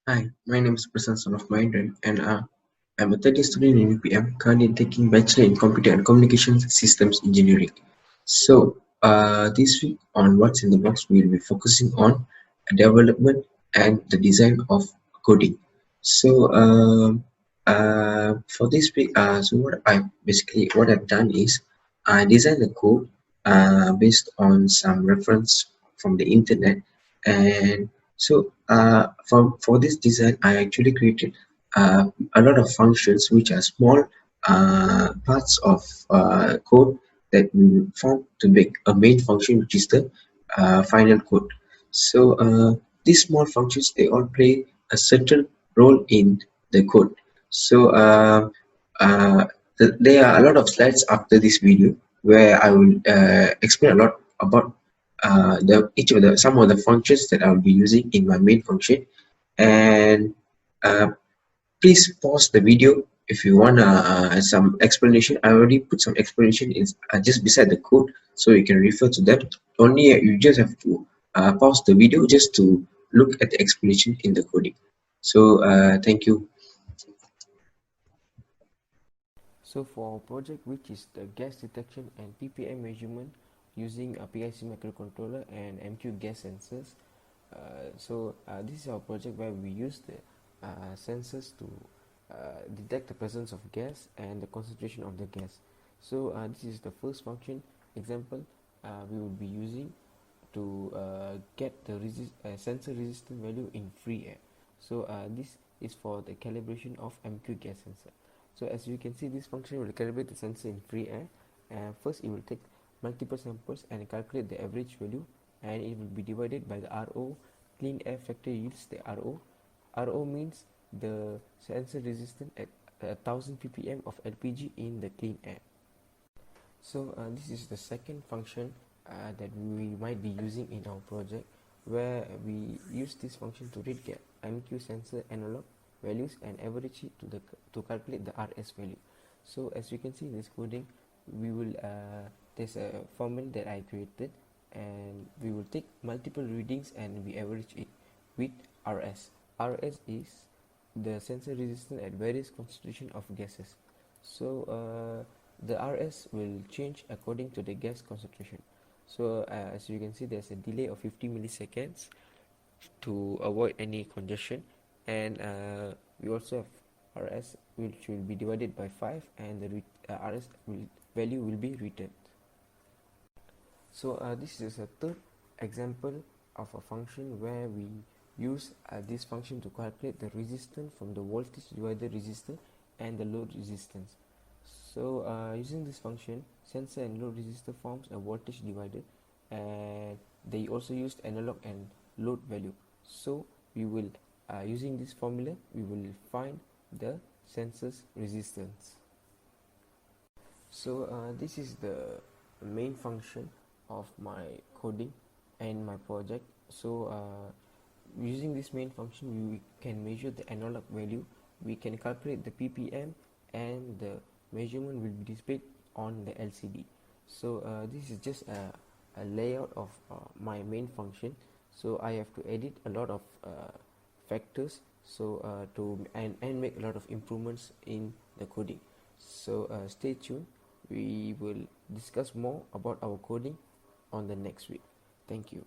Hi, my name is Prassant Mahendran, and I'm a 30 student in UPM, currently taking Bachelor in Computer and Communications Systems Engineering. This week on What's in the Box, we will be focusing on development and the design of coding. For this week, what I've done is I designed the code based on some reference from the internet, and for this design, I actually created a lot of functions which are small parts of code that we form to make a main function, which is the final code. So these small functions, they all play a certain role in the code. So uh, there are a lot of slides after this video where I will explain a lot about the each of the some of the functions that I'll be using in my main function. And uh, please pause the video if you want some explanation. I already put some explanation in just beside the code, so you can refer to them. Only you just have to pause the video just to look at the explanation in the coding. So thank you. So for our project, which is the gas detection and ppm measurement using a PIC microcontroller and MQ gas sensors. This is our project where we use the sensors to detect the presence of gas and the concentration of the gas. This is the first function example we will be using to get the sensor resistant value in free air. This is for the calibration of MQ gas sensor. So as you can see, this function will calibrate the sensor in free air, and first it will take multiple samples and calculate the average value, and it will be divided by the RO. Clean air factor yields the RO. RO means the sensor resistance at 1000 ppm of LPG in the clean air. This is the second function that we might be using in our project, where we use this function to read the MQ sensor analog values and average it to calculate the RS value. So as you can see in this coding, we will there's a formula that I created, and we will take multiple readings and we average it with RS. RS is the sensor resistance at various concentration of gases. The RS will change according to the gas concentration. As you can see, there's a delay of 50 milliseconds to avoid any congestion, and we also have RS, which will be divided by 5, and the RS value will be returned. This is a third example of a function where we use this function to calculate the resistance from the voltage divider resistor and the load resistance. Using this function, sensor and load resistor forms a voltage divider, and they also used analog and load value. So we will using this formula, we will find the sensor's resistance. This is the main function of my coding and my project. Using this main function, we can measure the analog value, we can calculate the ppm, and the measurement will be displayed on the LCD. This is just a layout of my main function. So I have to edit a lot of factors and make a lot of improvements in the coding. Stay tuned, we will discuss more about our coding on the next week. Thank you.